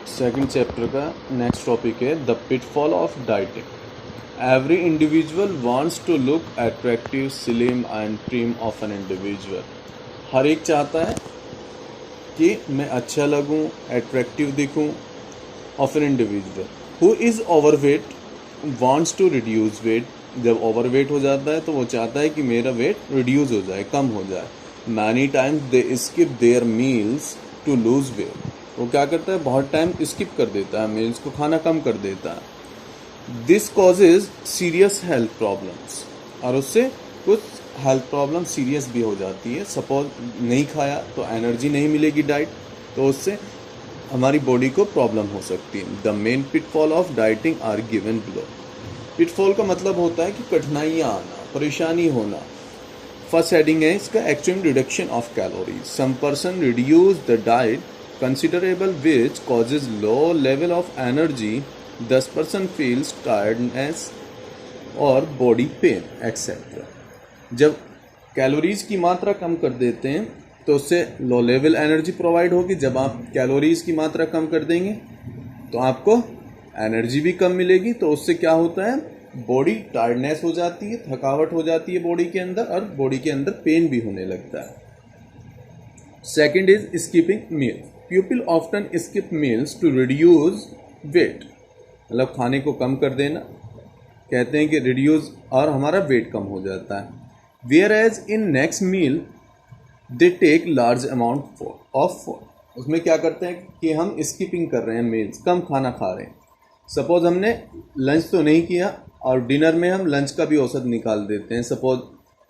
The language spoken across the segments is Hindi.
सेकंड चैप्टर का नेक्स्ट टॉपिक है the pitfall of dieting. Every individual wants to look attractive, slim and trim of an individual. हर एक चाहता है कि मैं अच्छा लगूं, अट्रैक्टिव दिखूं of an individual who is overweight wants to reduce weight. जब ओवरवेट हो जाता है तो वो चाहता है कि मेरा वेट रिड्यूस हो जाए, कम हो जाए। Many times they skip their meals to lose weight. वो क्या करता है, बहुत टाइम स्किप कर देता है, मील्स को खाना कम कर देता है। This causes serious health problems, और उससे कुछ हेल्थ प्रॉब्लम सीरियस भी हो जाती है। सपोज नहीं खाया तो एनर्जी नहीं मिलेगी डाइट, तो उससे हमारी बॉडी को प्रॉब्लम हो सकती है। The main pitfall of dieting are given below. Pitfall का मतलब होता है कि कठिनाइयाँ आना, परेशानी होना। फर्स्ट हेडिंग है इसका, extreme reduction of calories. Some person reduce the diet considerable which causes low level of energy, this person feels tiredness और बॉडी पेन एक्सेट्रा। जब कैलोरीज की मात्रा कम कर देते हैं तो उससे लो लेवल एनर्जी प्रोवाइड होगी। जब आप कैलोरीज की मात्रा कम कर देंगे तो आपको एनर्जी भी कम मिलेगी, तो उससे क्या होता है, बॉडी टायर्डनेस हो जाती है, थकावट हो जाती है बॉडी के अंदर, और बॉडी के अंदर पेन भी होने लगता है। Second is skipping meal. People often skip meals to reduce weight, मतलब खाने को कम कर देना, कहते हैं कि रिड्यूस, और हमारा वेट कम हो जाता है। Whereas in next meal they take large amount of food. उसमें क्या करते हैं कि हम स्किपिंग कर रहे हैं मील्स, कम खाना खा रहे हैं। सपोज हमने लंच तो नहीं किया और डिनर में हम लंच का भी औसत निकाल देते हैं। सपोज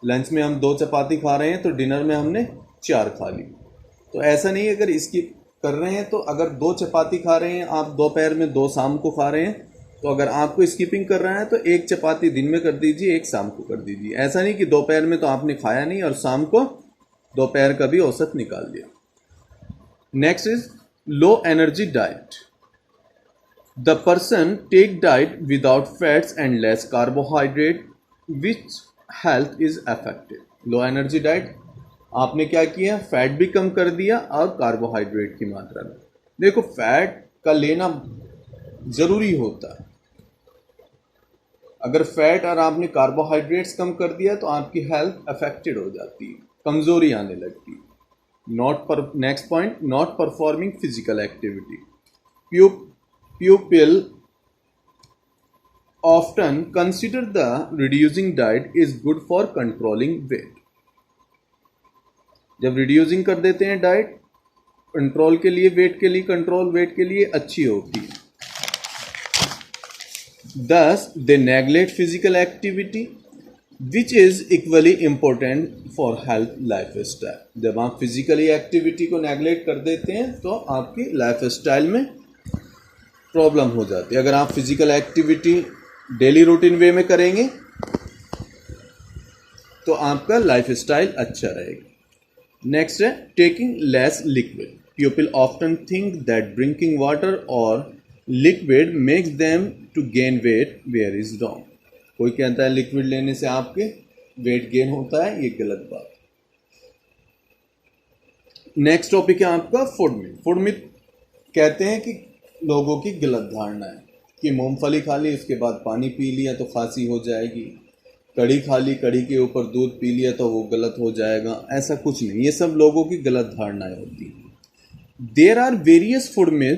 लंच में हम 2 चपाती खा रहे हैं तो डिनर में हमने 4 खा ली। तो ऐसा नहीं, अगर स्किप कर रहे हैं तो अगर 2 चपाती खा रहे हैं आप दोपहर में, 2 शाम को खा रहे हैं, तो अगर आपको स्किपिंग कर रहा है तो 1 चपाती दिन में कर दीजिए, 1 शाम को कर दीजिए। ऐसा नहीं कि दोपहर में तो आपने खाया नहीं और शाम को दोपहर का भी औसत निकाल दिया। Next is low energy diet. The person take diet without fats and less carbohydrate which health is affected. Low energy diet, आपने क्या किया, फैट भी कम कर दिया और कार्बोहाइड्रेट की मात्रा में। देखो, फैट का लेना जरूरी होता है। अगर फैट और आपने कार्बोहाइड्रेट्स कम कर दिया तो आपकी हेल्थ अफेक्टेड हो जाती है, कमजोरी आने लगती है। Next point, not performing physical activity. Pupil often consider the reducing diet is good for controlling weight. जब रिड्यूसिंग कर देते हैं डाइट, कंट्रोल के लिए, वेट के लिए, कंट्रोल वेट के लिए अच्छी होती है। Thus they neglect physical activity which is equally important for health lifestyle. जब आप फिजिकली एक्टिविटी को नेग्लेक्ट कर देते हैं तो आपकी लाइफस्टाइल में प्रॉब्लम हो जाती है। अगर आप physical activity daily routine way में करेंगे तो आपका लाइफस्टाइल अच्छा रहेगा। नेक्स्ट है taking less liquid. People often think that drinking water और liquid makes them to gain weight, where is wrong. कोई कहता है लिक्विड लेने से आपके वेट गेन होता है, ये गलत बात। नेक्स्ट टॉपिक है आपका फूड मिथ। फूड मिथ कहते हैं कि लोगों की गलत धारणा है कि मूंगफली खा ली उसके बाद पानी पी लिया तो खांसी हो जाएगी, कढ़ी खा ली, कढ़ी के ऊपर दूध पी लिया तो वो गलत हो जाएगा। ऐसा कुछ नहीं, ये सब लोगों की गलत धारणाएं होती हैं। There are various food myth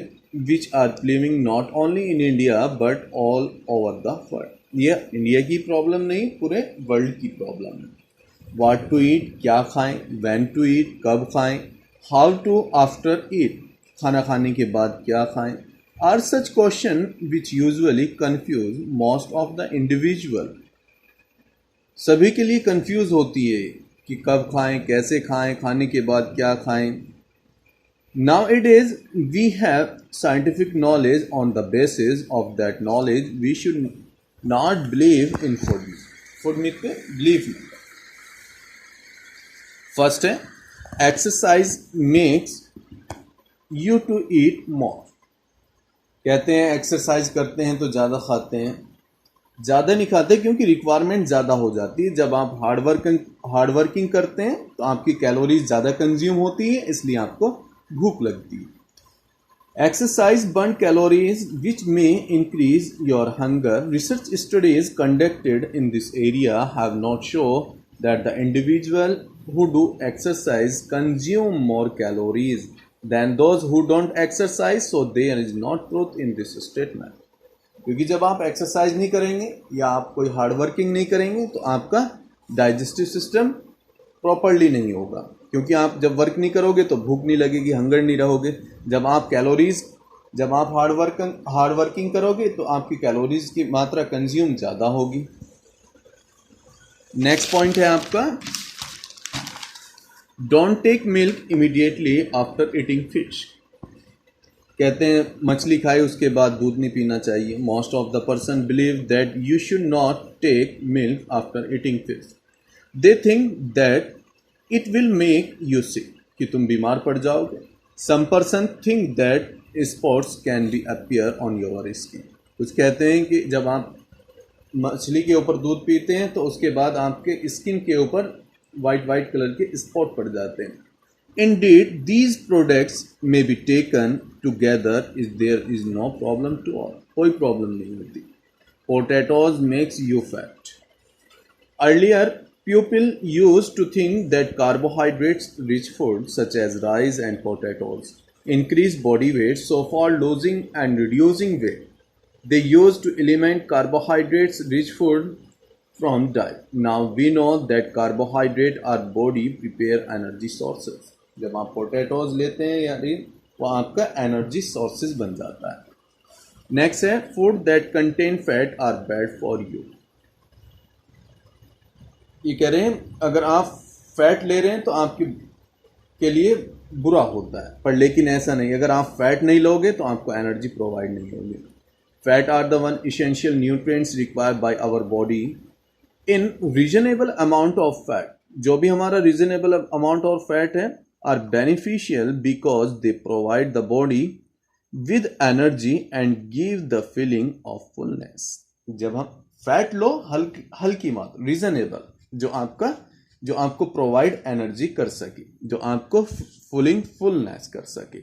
which are prevailing not only in India but all over the world. ये इंडिया की प्रॉब्लम नहीं, पूरे वर्ल्ड की प्रॉब्लम है। व्हाट टू ईट, क्या खाएं, व्हेन टू ईट, कब खाएं, हाउ टू आफ्टर ईट, खाना खाने के बाद क्या खाएं, are such question which usually confuse most of the individual. सभी के लिए कंफ्यूज होती है कि कब खाएं, कैसे खाएं, खाने के बाद क्या खाएं। Now it is we have scientific knowledge, on the basis of that knowledge we should not believe in food myth. Food myth पे बिलीव नहीं। फर्स्ट है exercise makes you to eat more. कहते हैं एक्सरसाइज करते हैं तो ज़्यादा खाते हैं। ज़्यादा नहीं खाते क्योंकि रिक्वायरमेंट ज़्यादा हो जाती है। जब आप हार्ड वर्किंग करते हैं तो आपकी कैलोरीज ज़्यादा कंज्यूम होती है, इसलिए आपको भूख लगती है। Exercise burn calories which may increase your hunger. Research studies conducted in this area have not shown that the individual who do exercise consume more calories than those who don't exercise, so there is not truth in this statement. क्योंकि जब आप एक्सरसाइज नहीं करेंगे या आप कोई हार्ड वर्किंग नहीं करेंगे तो आपका डाइजेस्टिव सिस्टम प्रॉपरली नहीं होगा, क्योंकि आप जब वर्क नहीं करोगे तो भूख नहीं लगेगी, हंगर नहीं रहोगे। जब आप हार्ड वर्किंग करोगे तो आपकी कैलोरीज की मात्रा कंज्यूम ज़्यादा होगी। नेक्स्ट पॉइंट है आपका, don't take milk immediately after eating fish. कहते हैं मछली खाए उसके बाद दूध नहीं पीना चाहिए। Most of the person believe that you should not take milk after eating fish. They think that it will make you sick, कि तुम बीमार पड़ जाओगे। Some person think that spots can be appear on your skin. कुछ कहते हैं कि जब आप मछली के ऊपर दूध पीते हैं तो उसके बाद आपके स्किन के ऊपर वाइट कलर के स्पॉट पड़ जाते हैं। Indeed, these products may be taken together. There is no problem to all. कोई प्रॉब्लम नहीं होती। Potatoes makes you fat. Earlier, people used to think that carbohydrates-rich food such as rice and potatoes increase body weight. So for losing and reducing weight, they used to eliminate carbohydrates-rich food from diet. Now we know that carbohydrates are body prepare energy sources. जब आप पोटैटोज लेते हैं यानी वो आपका एनर्जी सोर्सेज बन जाता है। नेक्स्ट है, food that contain fat are bad for you. ये कह रहे हैं अगर आप फैट ले रहे हैं तो आपके के लिए बुरा होता है, पर लेकिन ऐसा नहीं, अगर आप फैट नहीं लोगे तो आपको एनर्जी प्रोवाइड नहीं होगी। Fat are the one essential nutrients required by our body in reasonable amount of fat. जो भी हमारा रीजनेबल अमाउंट ऑफ फैट है are beneficial because they provide the body with energy and give the feeling of fullness. जब हम फैट लो हल्की मात्रा, रीजनेबल, जो आपको प्रोवाइड एनर्जी कर सके, जो आपको फुलनेस कर सके।